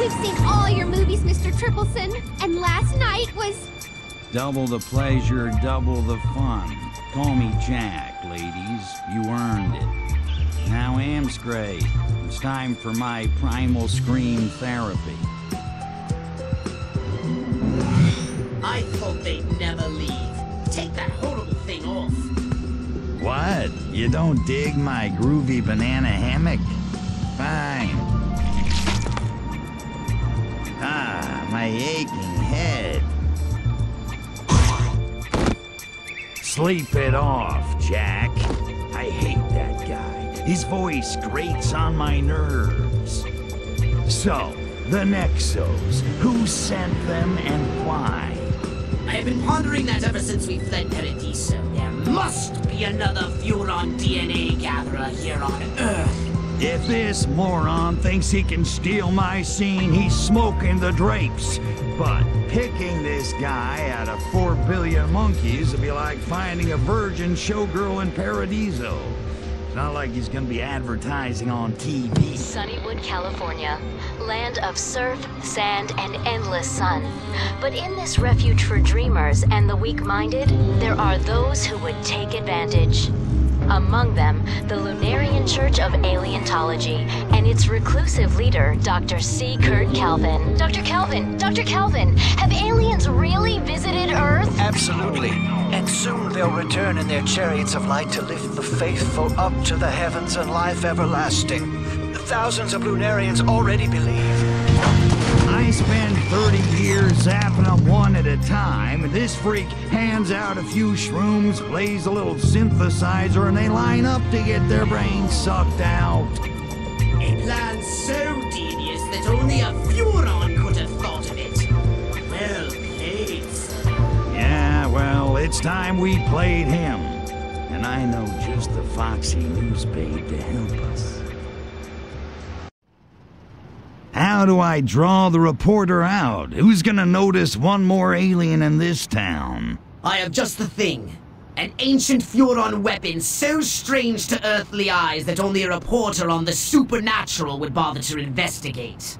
We've seen all your movies, Mr. Tripleson, and last night was... Double the pleasure, double the fun. Call me Jack, ladies. You earned it. Now, Amscray, it's time for my primal scream therapy. I thought they'd never leave. Take that horrible thing off. What? You don't dig my groovy banana hammock? Fine. Ah, my aching head. Sleep it off, Jack. I hate that guy. His voice grates on my nerves. So, the Nexos. Who sent them and why? I have been pondering that ever since we fled Paradiso. There must be another Furon DNA gatherer here on Earth. If this moron thinks he can steal my scene, he's smoking the drapes. But picking this guy out of 4 billion monkeys would be like finding a virgin showgirl in Paradiso. It's not like he's gonna be advertising on TV. Sunnywood, California. Land of surf, sand, and endless sun. But in this refuge for dreamers and the weak-minded, there are those who would take advantage. Among them, the Lunarian Church of Alientology and its reclusive leader, Dr. C. Kurt Calvin. Dr. Calvin, have aliens really visited Earth? Absolutely. And soon they'll return in their chariots of light to lift the faithful up to the heavens and life everlasting. Thousands of Lunarians already believe. I spend 30 years zapping them one at a time, and this freak hands out a few shrooms, plays a little synthesizer, and they line up to get their brains sucked out. A plan so devious that only a Furon could have thought of it. Well played, sir. Yeah, well, it's time we played him. And I know just the foxy news babe to help us. How do I draw the reporter out? Who's gonna notice one more alien in this town? I have just the thing. An ancient Furon weapon so strange to earthly eyes that only a reporter on the supernatural would bother to investigate.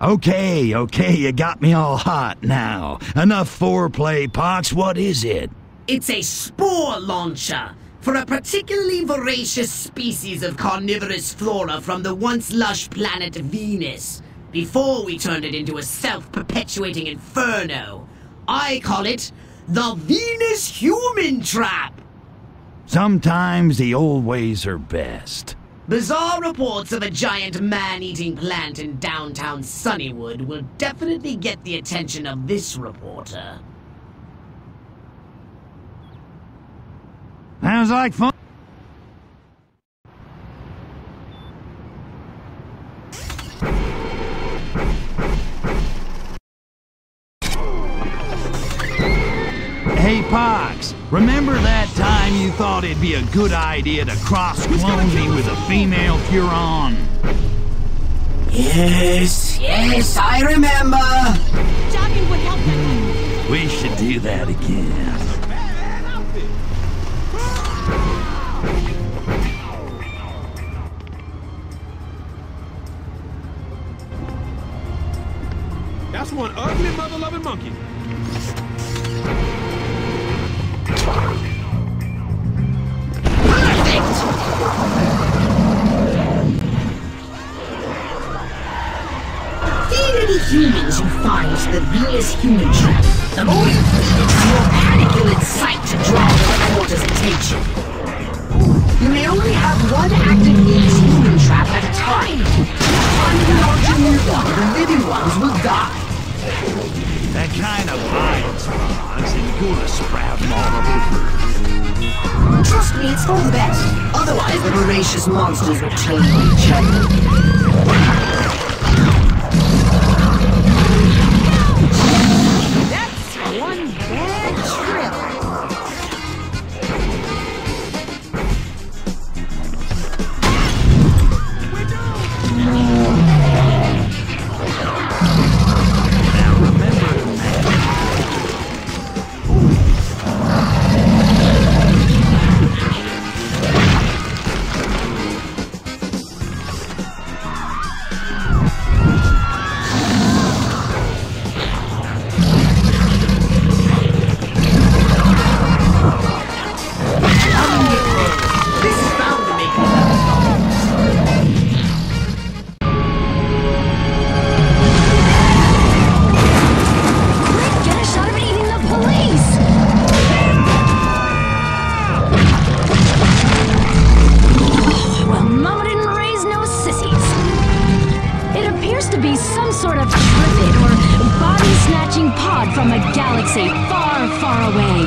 Okay, you got me all hot now. Enough foreplay, Pox. What is it? It's a spore launcher for a particularly voracious species of carnivorous flora from the once lush planet Venus, before we turned it into a self-perpetuating inferno. I call it the Venus Human Trap. Sometimes the old ways are best. Bizarre reports of a giant man-eating plant in downtown Sunnywood will definitely get the attention of this reporter. Sounds like fun. Hey, Pox, remember that time you thought it'd be a good idea to cross-clone me with a female Furon? Yes, I remember. Jogging would help them. We should do that again. That's one ugly mother-loving monkey. The humans you find the Venus Human Trap, the more you feed it, the more adequate sight to draw the reporter's attention. You may only have one active Venus Human Trap at a time. Upon the larger new one, the living ones will die. That kind of bites, Pox, and you're gonna sprout them all over. Trust me, it's for the best. Otherwise, the voracious monsters will turn on each other. One bad trip. Now remember, be some sort of triplet or body-snatching pod from a galaxy far, far away.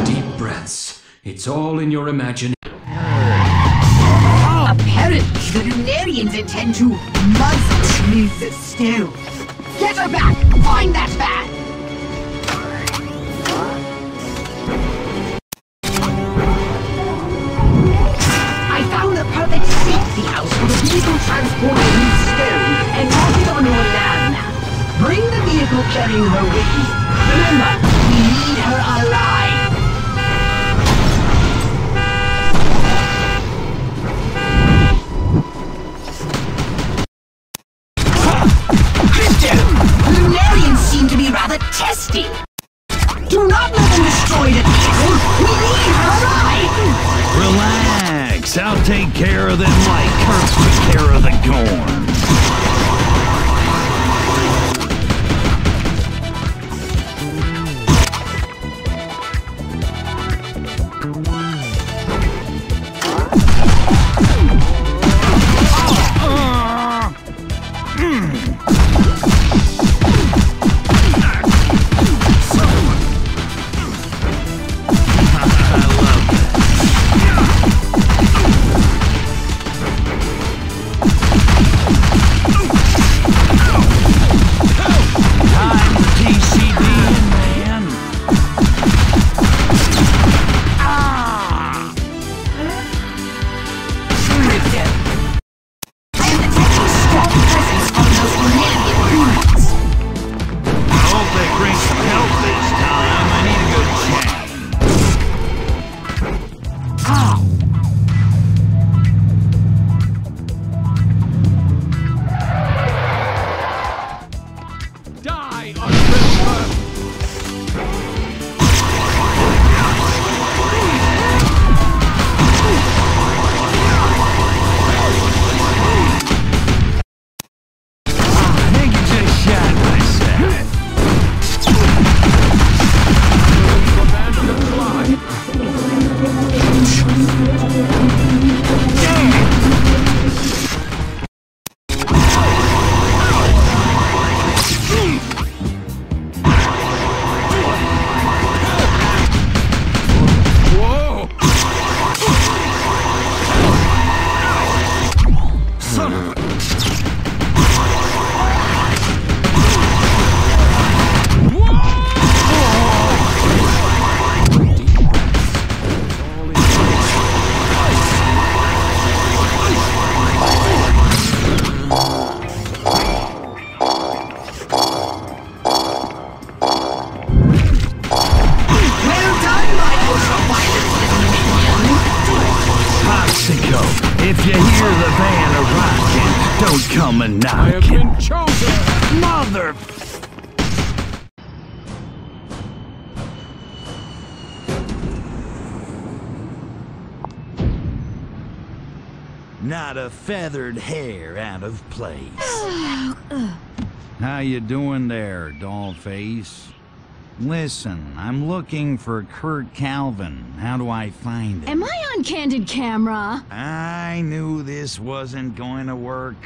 Deep breaths. It's all in your imagination. Apparently, the Lunarians intend to muzzle Miss Stone. Get her back! Find that bat! I found the perfect safety house for the vehicle transporting Miss Stone and mark it on your nav map. Bring the vehicle carrying her with you. Remember, we need her alive! Lunarians seem to be rather testy. Do not let them destroy the vehicle. We need her alive. Relax. I'll take care of them like Kirk took care of the Gorn. If you hear the band a-rockin', don't come a knockin'. I have been chosen! Mother... Not a feathered hair out of place. How you doing there, dollface? Listen, I'm looking for Kurt Calvin. How do I find him? Am I on candid camera? I knew this wasn't going to work.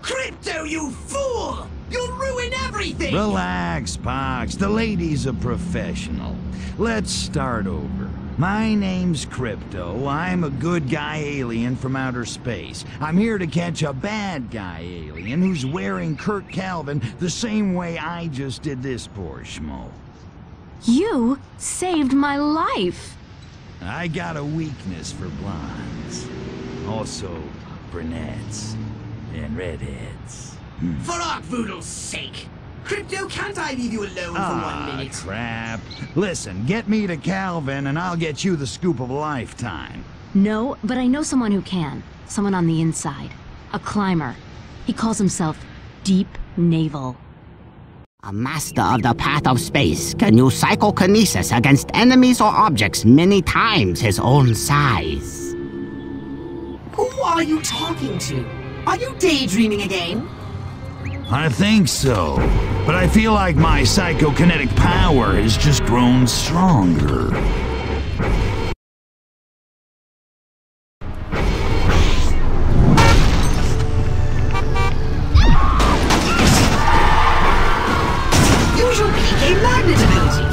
Crypto, you fool! You'll ruin everything! Relax, Pox. The lady's a professional. Let's start over. My name's Crypto. I'm a good guy alien from outer space. I'm here to catch a bad guy alien who's wearing Kurt Calvin the same way I just did this poor schmo. You saved my life. I got a weakness for blondes. Also, brunettes and redheads. For Arkvoodle's sake! Crypto, can't I leave you alone for 1 minute? Crap. Listen, get me to Calvin and I'll get you the scoop of a lifetime. No, but I know someone who can. Someone on the inside. A climber. He calls himself Deep Naval. A master of the path of space can use psychokinesis against enemies or objects many times his own size. Who are you talking to? Are you daydreaming again? I think so. but I feel like my psychokinetic power has just grown stronger. Usual PK magnet ability.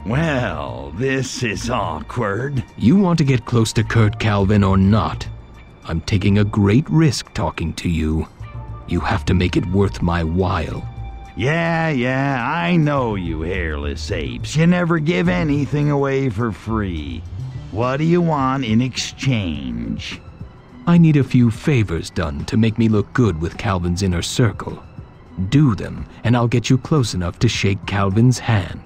Well, this is awkward. You want to get close to Kurt Calvin or not? I'm taking a great risk talking to you. You have to make it worth my while. Yeah, I know you hairless apes. You never give anything away for free. What do you want in exchange? I need a few favors done to make me look good with Calvin's inner circle. Do them, and I'll get you close enough to shake Calvin's hand.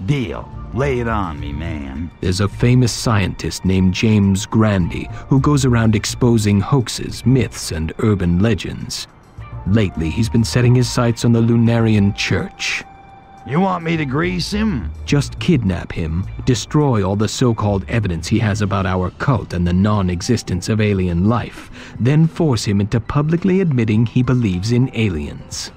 Deal. Lay it on me, man. There's a famous scientist named James Grandee who goes around exposing hoaxes, myths, and urban legends. Lately, he's been setting his sights on the Lunarian Church. You want me to grease him? Just kidnap him, destroy all the so-called evidence he has about our cult and the non-existence of alien life, then force him into publicly admitting he believes in aliens.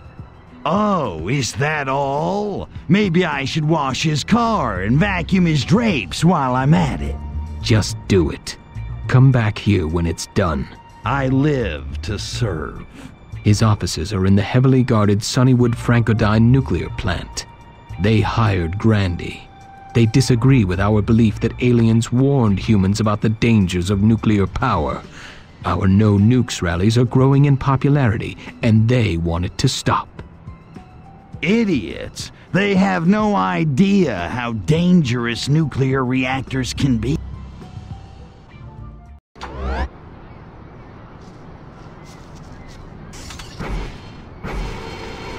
Oh, is that all? Maybe I should wash his car and vacuum his drapes while I'm at it. Just do it. Come back here when it's done. I live to serve. His offices are in the heavily guarded Sunnywood Francodyne nuclear plant. They hired Grandee. They disagree with our belief that aliens warned humans about the dangers of nuclear power. Our no nukes rallies are growing in popularity, and they want it to stop. Idiots. They have no idea how dangerous nuclear reactors can be.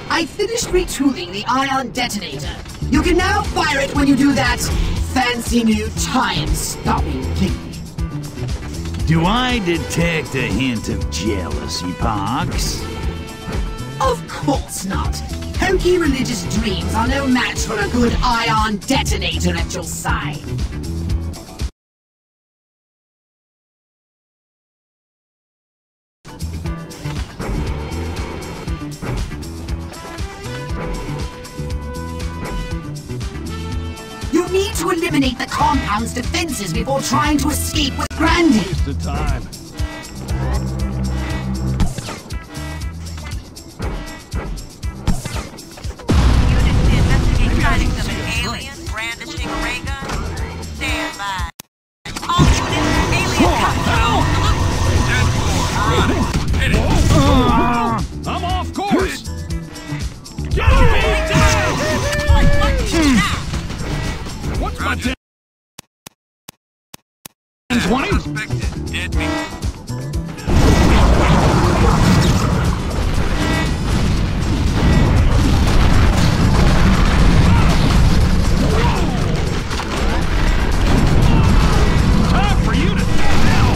I finished retooling the ion detonator. You can now fire it when you do that fancy new time-stopping thing. Do I detect a hint of jealousy, Pox? Of course not. Hokey religious dreams are no match for a good ion detonator at your side. You need to eliminate the compound's defenses before trying to escape with Grandee. Waste of time. I'm off course! Get What's my 10-20? Dead meat. Time for you to now!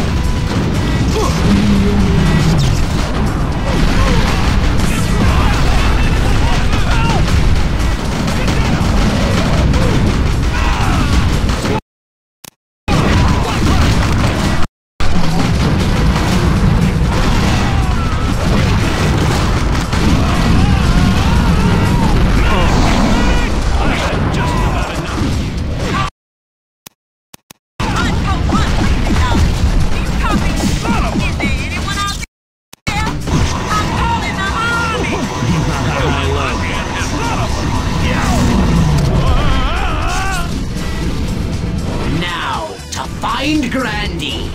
Find Grandee!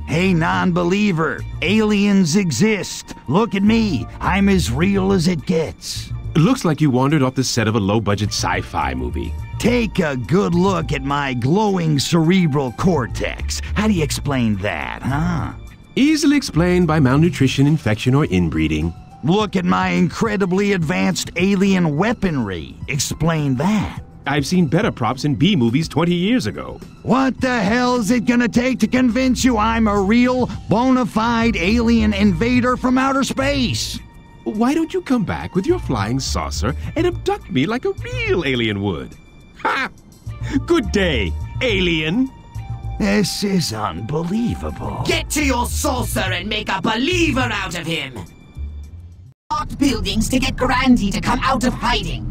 Hey, non-believer, aliens exist. Look at me. I'm as real as it gets. It looks like you wandered off the set of a low-budget sci-fi movie. Take a good look at my glowing cerebral cortex. How do you explain that, huh? Easily explained by malnutrition, infection, or inbreeding. Look at my incredibly advanced alien weaponry. Explain that. I've seen better props in B movies 20 years ago. What the hell's it gonna take to convince you I'm a real, bona fide alien invader from outer space? Why don't you come back with your flying saucer and abduct me like a real alien would? Ha! Good day, alien! This is unbelievable. Get to your saucer and make a believer out of him! Locked buildings to get Grandee to come out of hiding.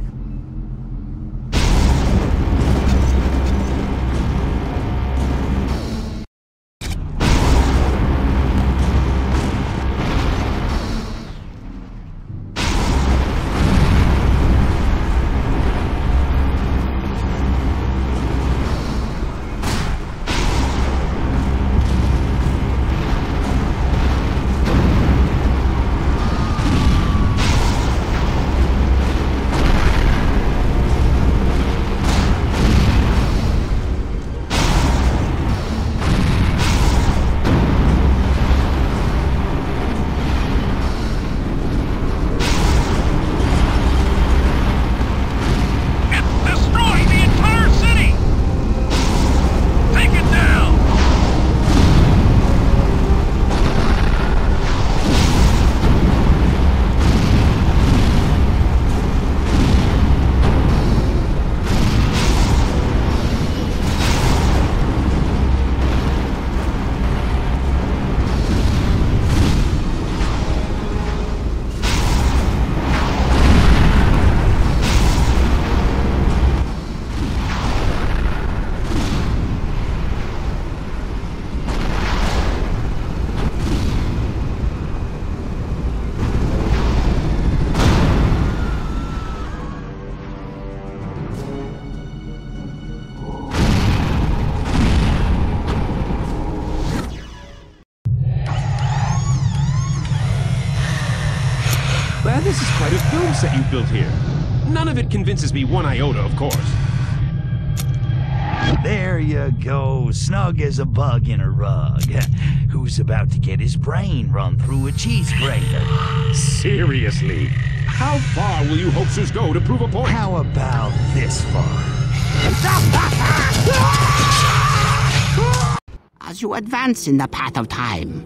This is quite a film set you built here. None of it convinces me one iota, of course. There you go, snug as a bug in a rug. Who's about to get his brain run through a cheese grater? Seriously? How far will you hoaxers go to prove a point? How about this far? As you advance in the path of time,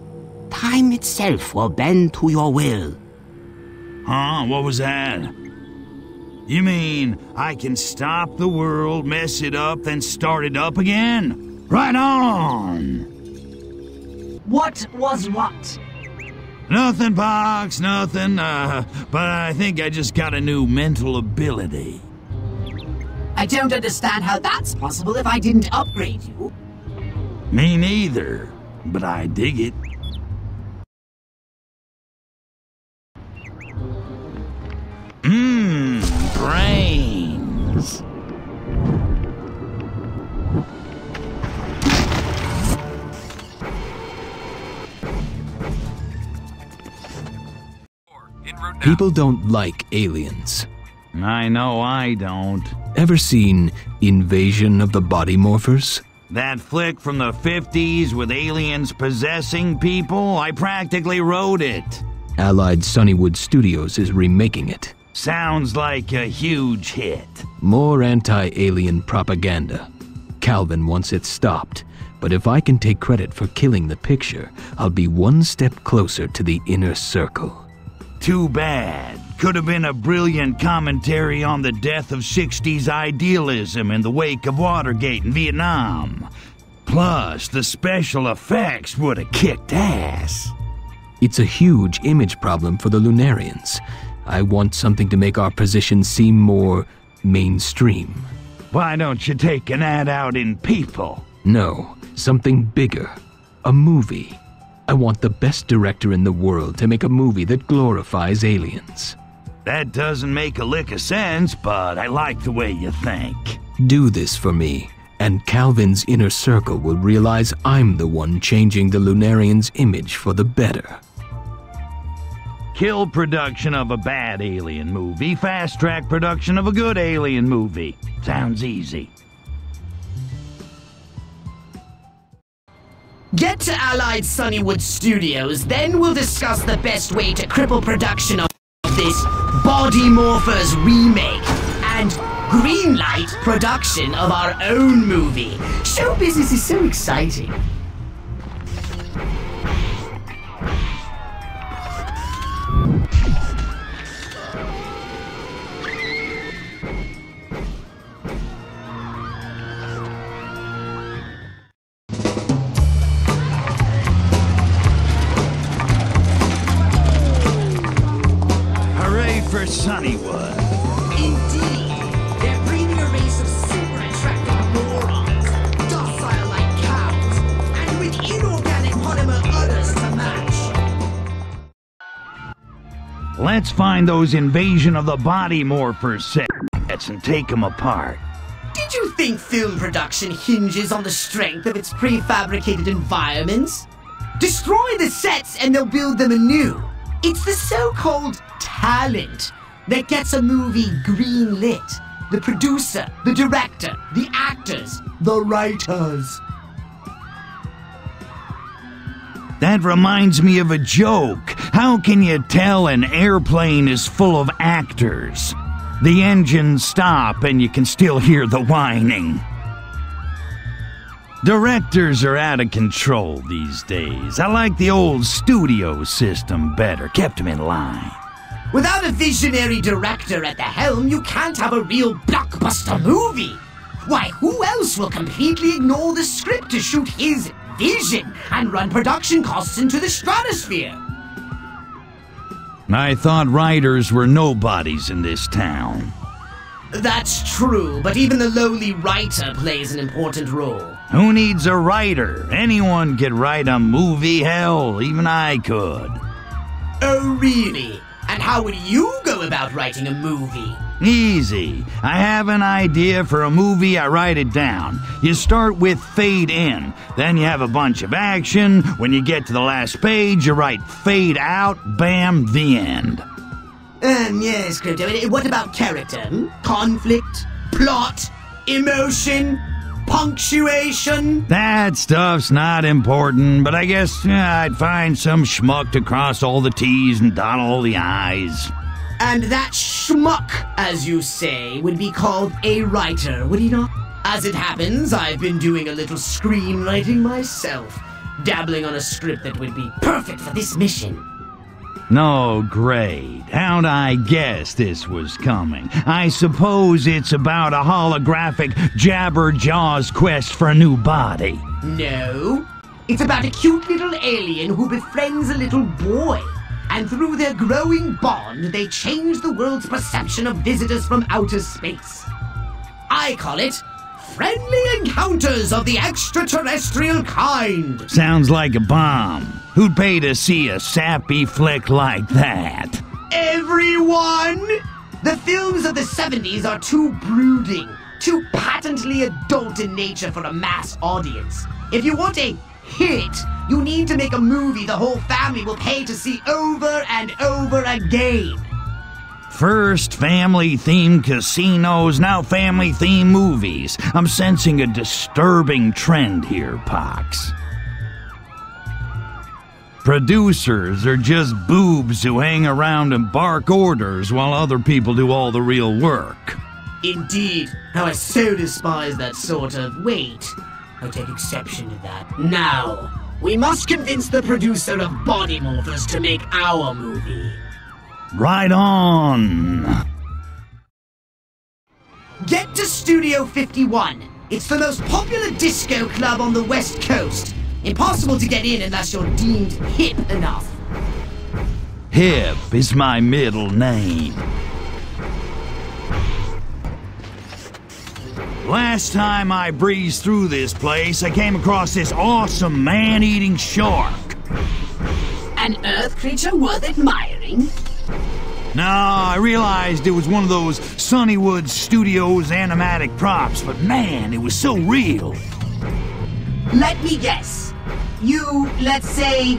time itself will bend to your will. Huh? What was that? You mean I can stop the world, mess it up, then start it up again? Right on! What was what? Nothing, Pox, nothing. But I think I just got a new mental ability. I don't understand how that's possible if I didn't upgrade you. Me neither, but I dig it. Brains. People don't like aliens. I know I don't. Ever seen Invasion of the Bodymorphers? That flick from the 50s with aliens possessing people? I practically wrote it. Allied Sunnywood Studios is remaking it. Sounds like a huge hit. More anti-alien propaganda. Calvin wants it stopped, but if I can take credit for killing the picture, I'll be one step closer to the inner circle. Too bad. Could have been a brilliant commentary on the death of 60s idealism in the wake of Watergate in Vietnam. Plus, the special effects would have kicked ass. It's a huge image problem for the Lunarians. I want something to make our position seem more mainstream. Why don't you take an ad out in People? No, something bigger. A movie. I want the best director in the world to make a movie that glorifies aliens. That doesn't make a lick of sense, but I like the way you think. Do this for me, and Calvin's inner circle will realize I'm the one changing the Lunarians' image for the better. Kill production of a bad alien movie, fast-track production of a good alien movie. Sounds easy. Get to Allied Sunnywood Studios, then we'll discuss the best way to cripple production of this Bodymorphers remake. And greenlight production of our own movie. Show business is so exciting. For Sunnywood. Indeed. They're breeding a race of super attractive morons, docile like cows, and with inorganic polymer udders to match. Let's find those Invasion of the Bodymorphers sets and take them apart. Did you think film production hinges on the strength of its prefabricated environments? Destroy the sets and they'll build them anew. It's the so-called talent that gets a movie green-lit. The producer, the director, the actors, the writers. That reminds me of a joke. How can you tell an airplane is full of actors? The engines stop and you can still hear the whining. Directors are out of control these days. I like the old studio system better. Kept them in line. Without a visionary director at the helm, you can't have a real blockbuster movie. Why, who else will completely ignore the script to shoot his vision and run production costs into the stratosphere? I thought writers were nobodies in this town. That's true, but even the lowly writer plays an important role. Who needs a writer? Anyone could write a movie, hell, even I could. Oh, really? And how would you go about writing a movie? Easy. I have an idea for a movie, I write it down. You start with fade in, then you have a bunch of action. When you get to the last page, you write fade out, bam, the end. Yes, Crypto. What about character? Conflict? Plot? Emotion? Punctuation? That stuff's not important, but I guess I'd find some schmuck to cross all the T's and dot all the I's. And that schmuck, as you say, would be called a writer, would he not? As it happens, I've been doing a little screenwriting myself, dabbling on a script that would be perfect for this mission. No, great. How'd I guess this was coming? I suppose it's about a holographic Jabberjaw's quest for a new body. No. It's about a cute little alien who befriends a little boy. And through their growing bond, they change the world's perception of visitors from outer space. I call it Friendly Encounters of the Extraterrestrial Kind. Sounds like a bomb. Who'd pay to see a sappy flick like that? Everyone! The films of the 70s are too brooding, too patently adult in nature for a mass audience. If you want a hit, you need to make a movie the whole family will pay to see over and over again. First family-themed casinos, now family-themed movies. I'm sensing a disturbing trend here, Pox. Producers are just boobs who hang around and bark orders while other people do all the real work. Indeed. How I so despise that sort of... Wait. I take exception to that. Now, we must convince the producer of Bodymorphers to make our movie. Right on. Get to Studio 51. It's the most popular disco club on the West Coast. Impossible to get in unless you're deemed hip enough. Hip is my middle name. Last time I breezed through this place, I came across this awesome man-eating shark. An earth creature worth admiring? No, I realized it was one of those Sunnywood Studios animatic props, but man, it was so real. Let me guess. You, let's say,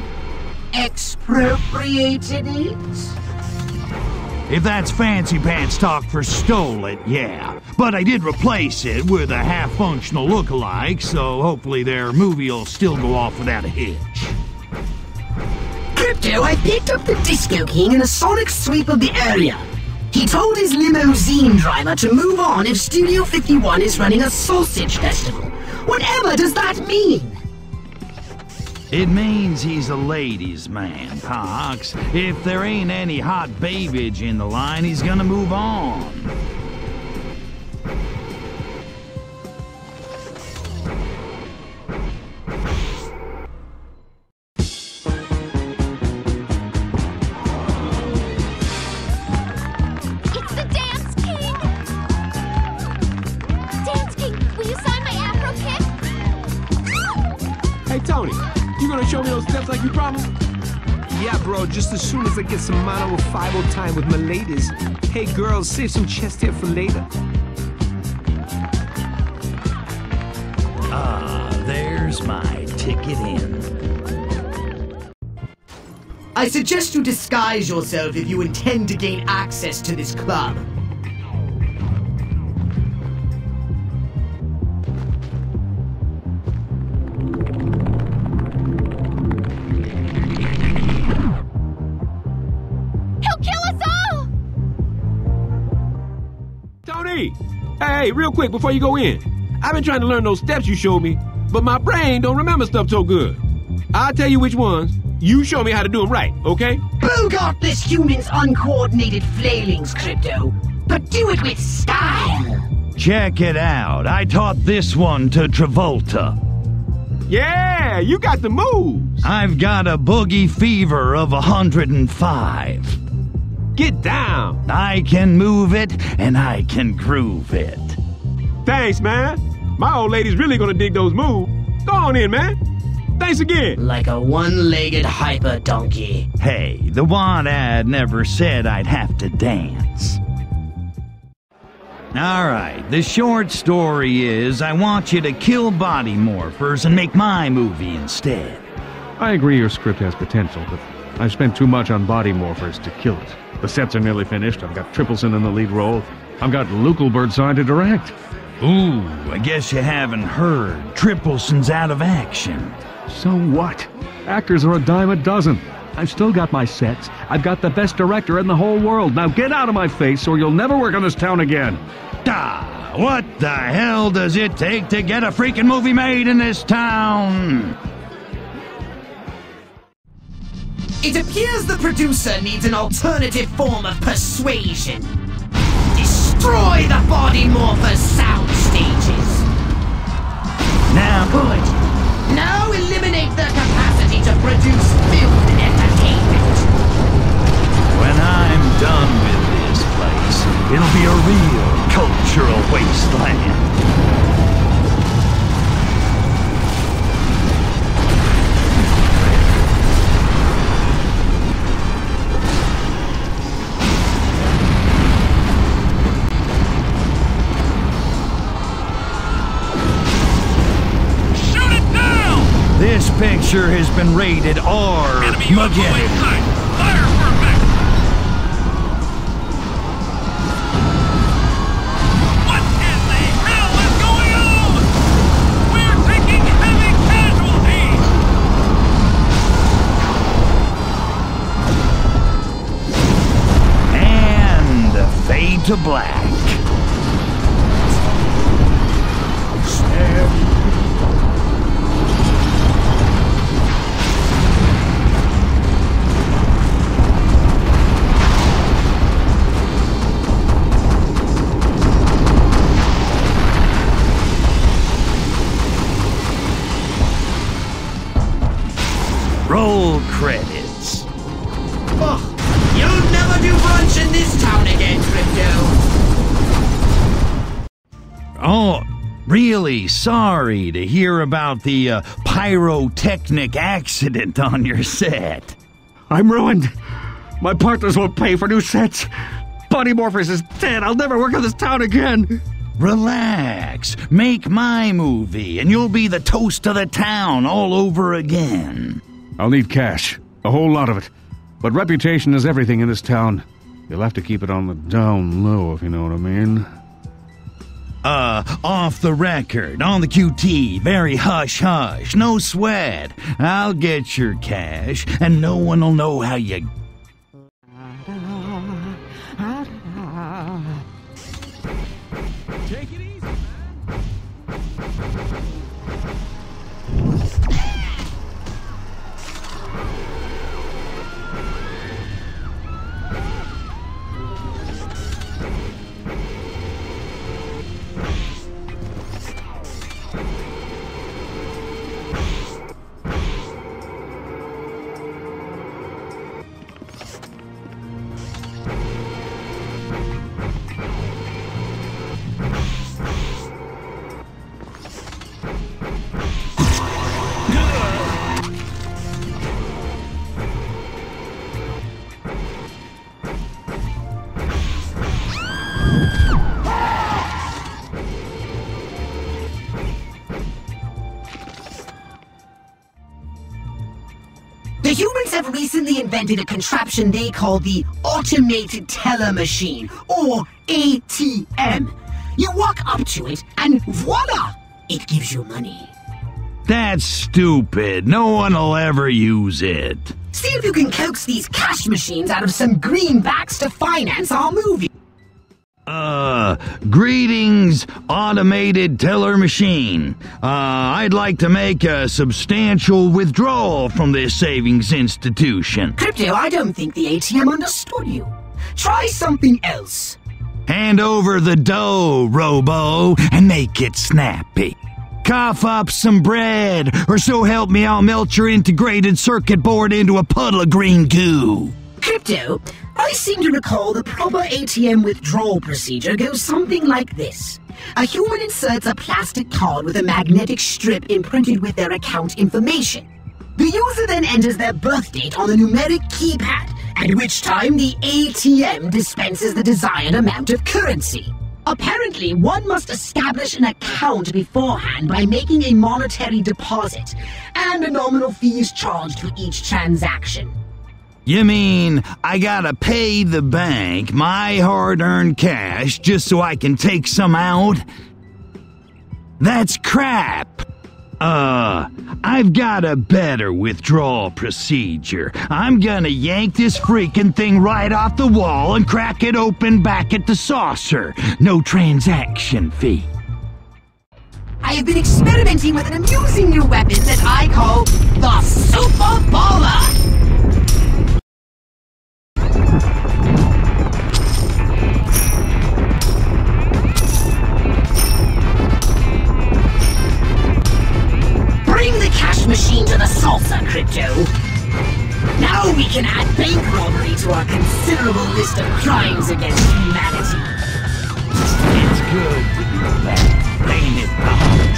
expropriated it? If that's fancy pants talk for stole it, yeah. But I did replace it with a half-functional look-alike, so hopefully their movie will still go off without a hitch. Crypto, I picked up the Disco King in a sonic sweep of the area. He told his limousine driver to move on if Studio 51 is running a sausage festival. Whatever does that mean? It means he's a ladies' man, Pox. If there ain't any hot babiage in the line, he's gonna move on. It's the Dance King! Dance King, will you sign my Afro kick? Hey, Tony, you gonna show me those steps like you promised? Yeah, bro, just as soon as I get some mono with 5 time with my ladies. Hey, girls, save some chest hair for later. There's my ticket in. I suggest you disguise yourself if you intend to gain access to this club. He'll kill us all! Tony! Hey, real quick before you go in. I've been trying to learn those steps you showed me, but my brain don't remember stuff so good. I'll tell you which ones. You show me how to do them right, okay? Bogart this human's uncoordinated flailings, Crypto, but do it with style. Check it out. I taught this one to Travolta. Yeah, you got the moves. I've got a boogie fever of 105. Get down. I can move it, and I can groove it. Thanks, man. My old lady's really gonna dig those moves. Go on in, man. Thanks again. Like a one-legged hyper donkey. Hey, the want ad never said I'd have to dance. Alright, the short story is I want you to kill Bodymorphers and make my movie instead. I agree your script has potential, but I've spent too much on Bodymorphers to kill it. The sets are nearly finished. I've got Tripleson in the lead role. I've got Lukelbird signed to direct. Ooh, I guess you haven't heard. Tripleson's out of action. So what? Actors are a dime a dozen. I've still got my sets. I've got the best director in the whole world. Now get out of my face or you'll never work on this town again. What the hell does it take to get a freaking movie made in this town? It appears the producer needs an alternative form of persuasion. Destroy the Bodymorphers sound stages. Now, Good. Now eliminate their capacity to produce film entertainment. when I'm done with this place, it'll be a real cultural wasteland. This picture has been rated R. Mageddon. Fire perfect! What in the hell is going on? We're taking heavy casualties! And fade to black. Roll credits. Oh, you'll never do brunch in this town again, Crypto. Oh, really sorry to hear about the pyrotechnic accident on your set. I'm ruined. My partners won't pay for new sets. Bodymorphers is dead. I'll never work on this town again. Relax. Make my movie, and you'll be the toast of the town all over again. I'll need cash. A whole lot of it. But reputation is everything in this town. You'll have to keep it on the down low, if you know what I mean. Off the record, on the QT, very hush-hush, no sweat. I'll get your cash, and no one will know how you... The humans have recently invented a contraption they call the Automated Teller Machine, or ATM. You walk up to it, and voila! It gives you money. That's stupid. No one will ever use it. See if you can coax these cash machines out of some greenbacks to finance our movie. Greetings, automated teller machine. I'd like to make a substantial withdrawal from this savings institution. Crypto, I don't think the ATM understood you. Try something else. Hand over the dough, Robo, and make it snappy. Cough up some bread, or so help me I'll melt your integrated circuit board into a puddle of green goo. Crypto, I seem to recall the proper ATM withdrawal procedure goes something like this. A human inserts a plastic card with a magnetic strip imprinted with their account information. The user then enters their birth date on the numeric keypad, at which time the ATM dispenses the desired amount of currency. Apparently, one must establish an account beforehand by making a monetary deposit, and a nominal fee is charged for each transaction. You mean I gotta pay the bank my hard-earned cash just so I can take some out? That's crap! I've got a better withdrawal procedure. I'm gonna yank this freaking thing right off the wall and crack it open back at the saucer. No transaction fee. I have been experimenting with an amusing new weapon that I call the Super Baller! Bring the cash machine to the salsa, Crypto. Now we can add bank robbery to our considerable list of crimes against humanity. It's good to be back, ain't it, Alex?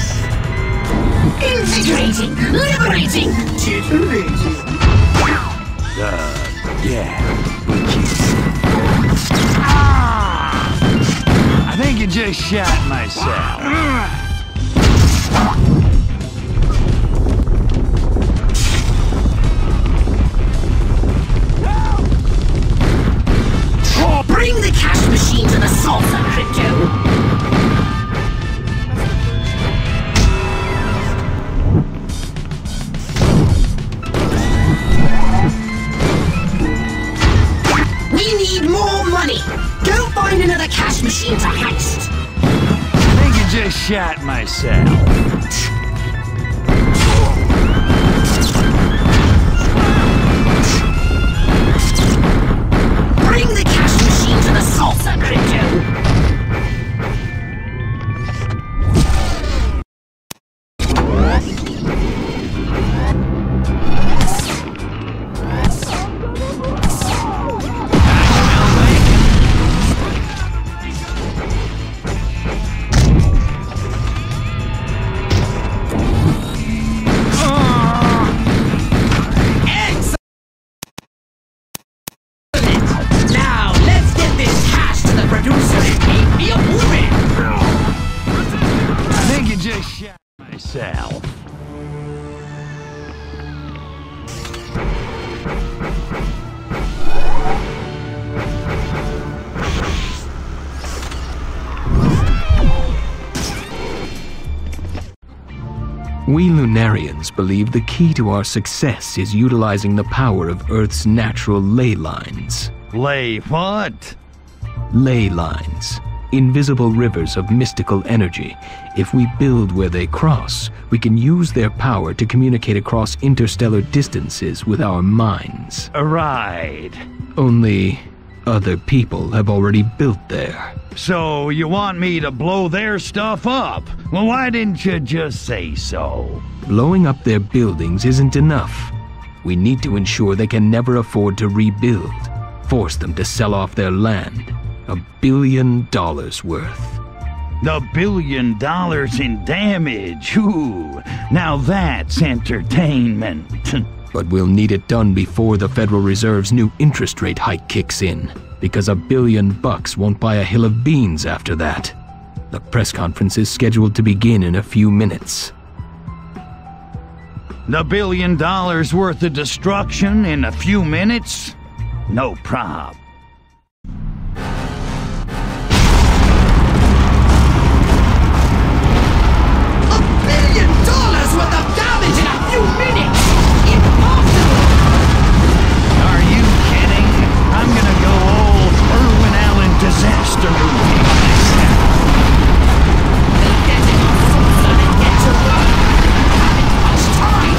Invigorating, liberating, titillating. Yeah. I think I just shot myself. Bring the cash machine to the salsa, Crypto! We need more money! Go find another cash machine to heist! I think I just shot myself. Bring the cash machine to the salsa, Crypto! We Lunarians believe the key to our success is utilizing the power of Earth's natural ley lines. Ley what? Ley lines. Invisible rivers of mystical energy. If we build where they cross, we can use their power to communicate across interstellar distances with our minds. Right. Only other people have already built there. So you want me to blow their stuff up? Well, why didn't you just say so? Blowing up their buildings isn't enough. We need to ensure they can never afford to rebuild. Force them to sell off their land. $1 billion worth. $1 billion in damage. Ooh, now that's entertainment. But we'll need it done before the Federal Reserve's new interest rate hike kicks in, because $1 billion won't buy a hill of beans after that. The press conference is scheduled to begin in a few minutes. The $1 billion worth of destruction in a few minutes? No prob. $1 billion worth of damage in a few minutes! Impossible! Are you kidding? I'm gonna go all Irwin Allen disaster movie myself. We'll get in our suits and get to work. Haven't much time.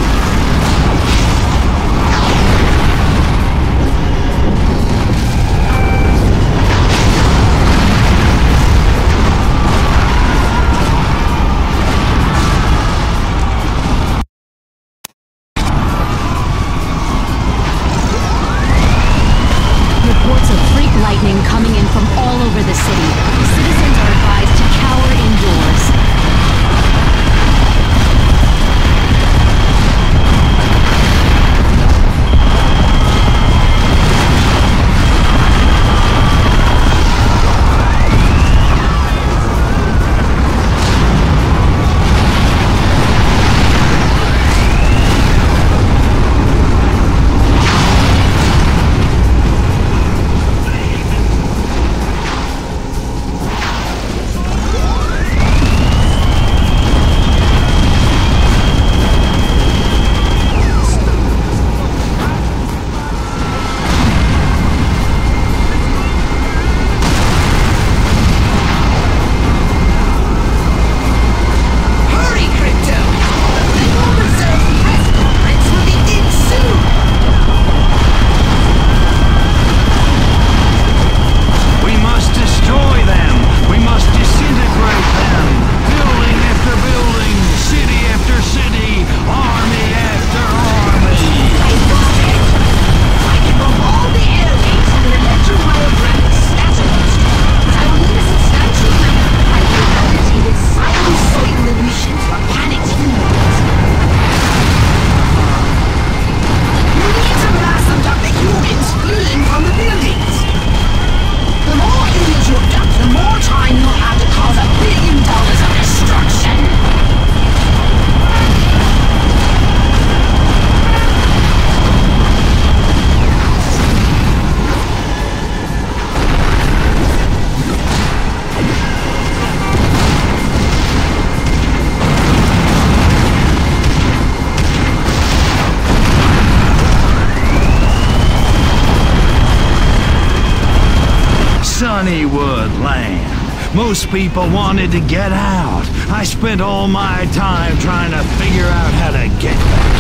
Reports of freak lightning coming in from all over the city. Citizens are advised to cower indoors. Sunnywood land. Most people wanted to get out. I spent all my time trying to figure out how to get back.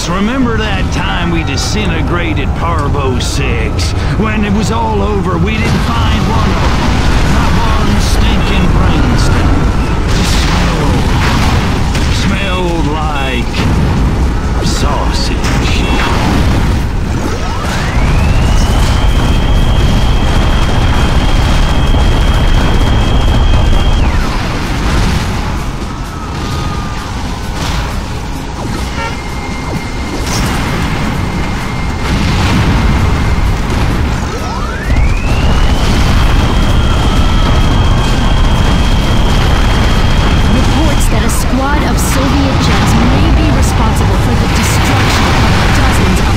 Remember that time we disintegrated Parvo 6? When it was all over, we didn't find one of them. Not one stinking brainstem. It smelled like sausage. That a squad of Soviet jets may be responsible for the destruction of dozens of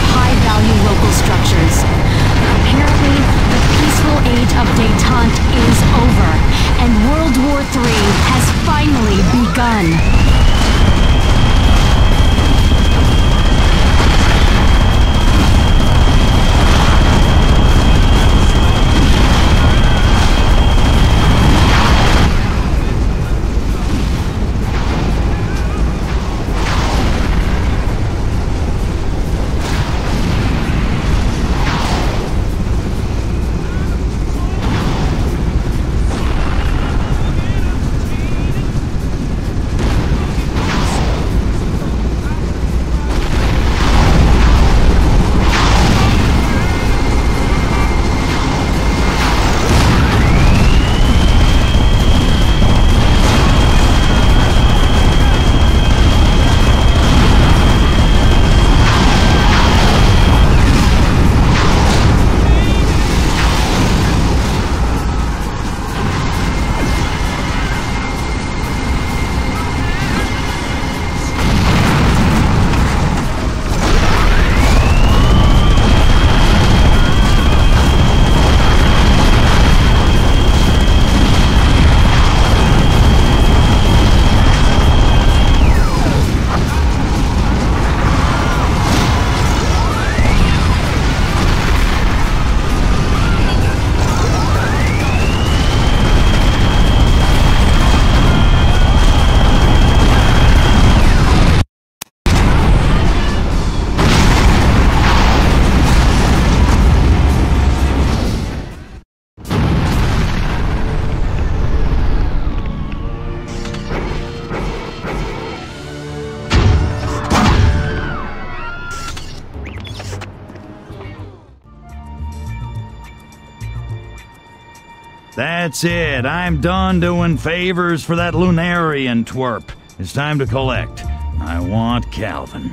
That's it. I'm done doing favors for that Lunarian twerp. It's time to collect. I want Calvin.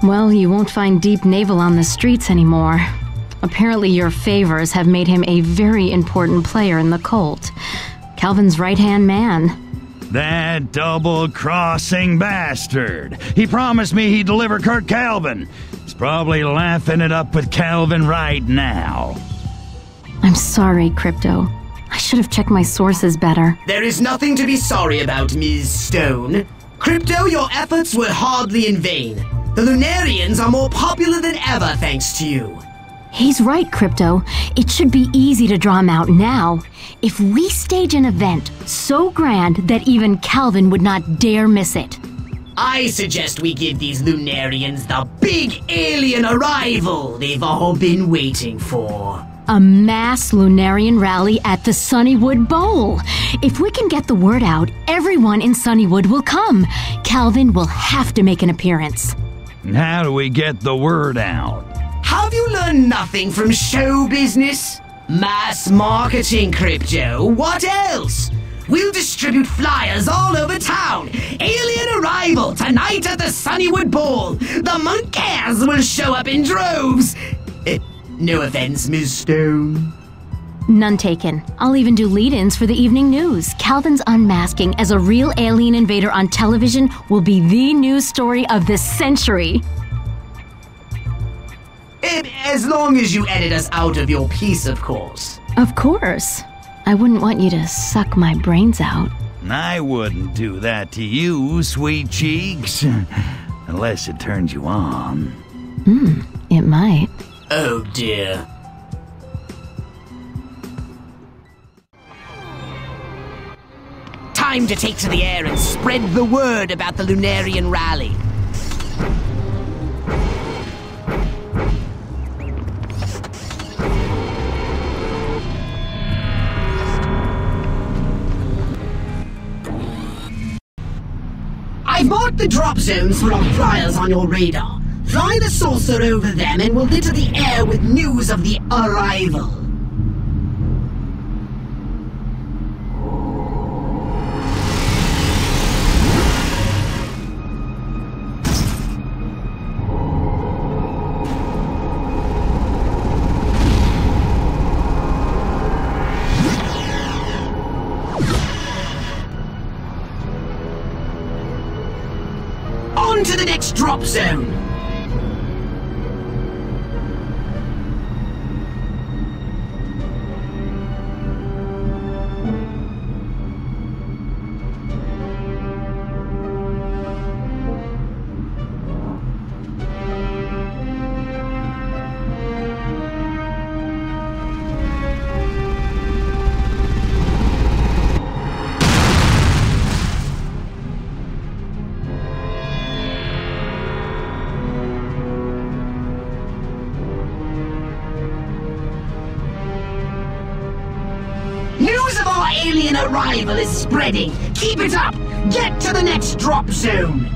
Well, you won't find Deep Navel on the streets anymore. Apparently your favors have made him a very important player in the cult. Calvin's right-hand man. That double-crossing bastard. He promised me he'd deliver Kurt Calvin. He's probably laughing it up with Calvin right now. I'm sorry, Crypto. I should have checked my sources better. There is nothing to be sorry about, Ms. Stone. Crypto, your efforts were hardly in vain. The Lunarians are more popular than ever thanks to you. He's right, Crypto. It should be easy to draw him out now. If we stage an event so grand that even Calvin would not dare miss it. I suggest we give these Lunarians the big alien arrival they've all been waiting for. A mass Lunarian rally at the Sunnywood Bowl. If we can get the word out, everyone in Sunnywood will come. Calvin will have to make an appearance. How do we get the word out? Have you learned nothing from show business? Mass marketing, Crypto. What else? We'll distribute flyers all over town. Alien arrival tonight at the Sunnywood Bowl. The monkeys will show up in droves. No offense, Ms. Stone. None taken. I'll even do lead-ins for the evening news. Calvin's unmasking as a real alien invader on television will be the news story of the century. As long as you edit us out of your piece, of course. Of course. I wouldn't want you to suck my brains out. I wouldn't do that to you, sweet cheeks. Unless it turns you on. It might. Oh dear. Time to take to the air and spread the word about the Lunarian rally. I've marked the drop zones for our flyers on your radar. Fly the saucer over them and we'll litter the air with news of the arrival. On to the next drop zone. News of our alien arrival is spreading. Keep it up. Get to the next drop zone.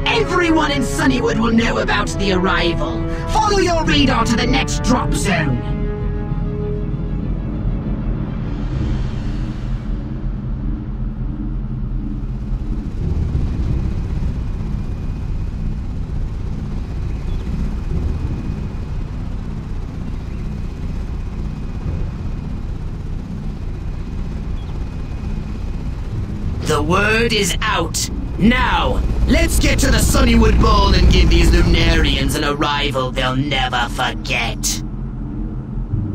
Everyone in Sunnywood will know about the arrival. Follow your radar to the next drop zone. The word is out. Now, let's get to the Sunnywood Bowl and give these Lunarians an arrival they'll never forget.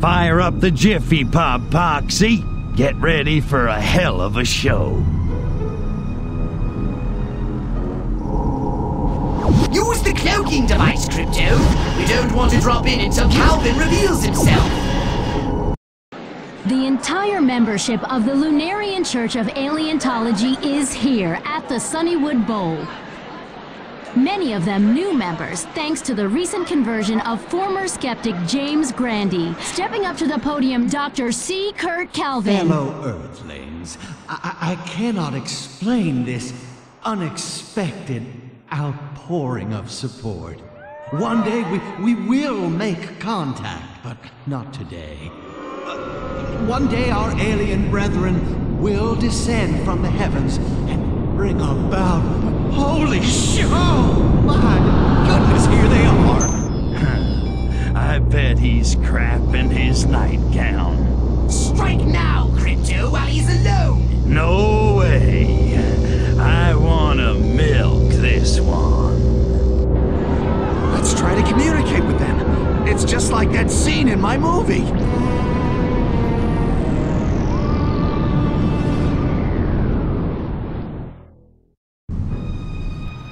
Fire up the Jiffy Pop, Poxy. Get ready for a hell of a show. Use the cloaking device, Crypto. We don't want to drop in until Calvin reveals himself. The entire membership of the Lunarian Church of Alientology is here at the Sunnywood Bowl. Many of them new members, thanks to the recent conversion of former skeptic James Grandee. Stepping up to the podium, Dr. C. Kurt Calvin. Fellow Earthlings, I cannot explain this unexpected outpouring of support. One day we will make contact, but not today. One day our alien brethren will descend from the heavens and bring about... Holy shit! Oh, my goodness, here they are! I bet he's crapping his nightgown. Strike now, Crypto, while he's alone! No way! I wanna milk this one. Let's try to communicate with them. It's just like that scene in my movie.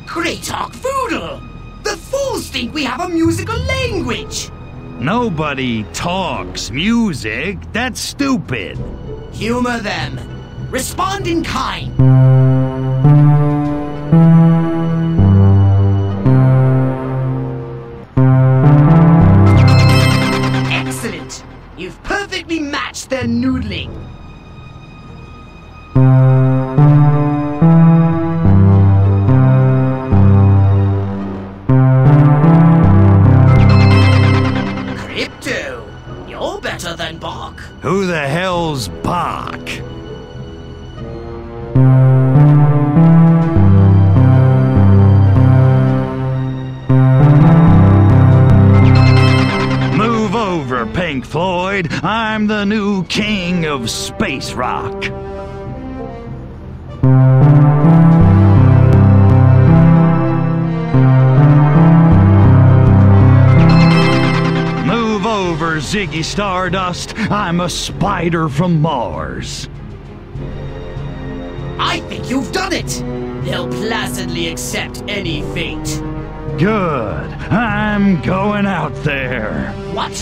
Great talk Foodle! The fools think we have a musical language! Nobody talks music. That's stupid. Humor them. Respond in kind. Excellent. You've perfectly matched their noodling. Than Bach. Who the hell's Bach? Move over, Pink Floyd. I'm the new king of space rock. Ziggy Stardust, I'm a spider from Mars. I think you've done it! They'll placidly accept any fate. Good. I'm going out there. What?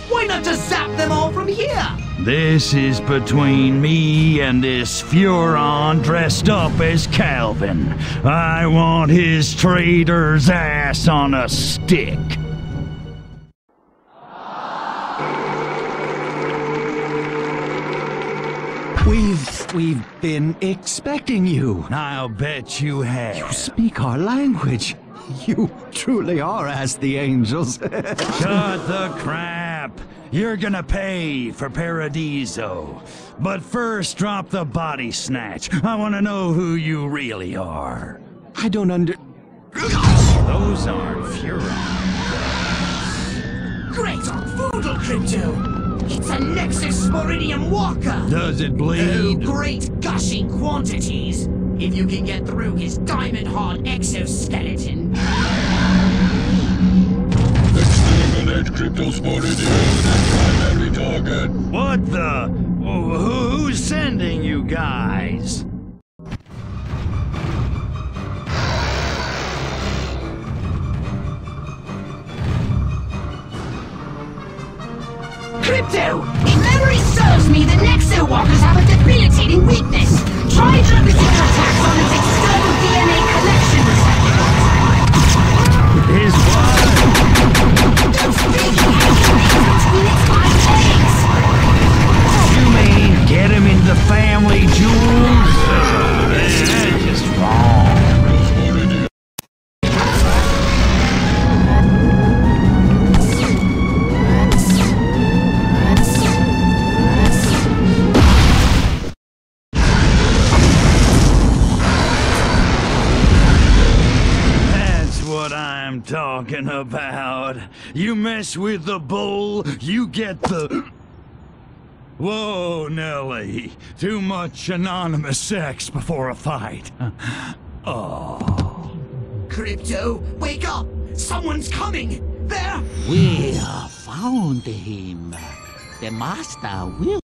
Why not just zap them all from here? This is between me and this Furon dressed up as Calvin. I want his traitor's ass on a stick. We've been expecting you. I'll bet you have. You speak our language. You truly are as the angels. Cut the crap. You're gonna pay for Paradiso. But first, drop the body snatch. I want to know who you really are. I don't Those aren't Furon. Great on Foodle, Crypto! It's a Nexus Sporidium Walker! Does it bleed? Oh, great gushing quantities! If you can get through his diamond-hard exoskeleton. Exterminate Cryptosporidium, primary target. What the? Who's sending you guys? Crypto! If memory serves me, the Nexo Walkers have a debilitating weakness. Try to resist attacks on its external DNA collection receptacles. His what? Those big between its hind legs. You mean get him into family jewels? That's just wrong. Talking about. You mess with the bull, you get the... Whoa, Nelly. Too much anonymous sex before a fight. Oh. Crypto, wake up! Someone's coming! There! We found him. The master will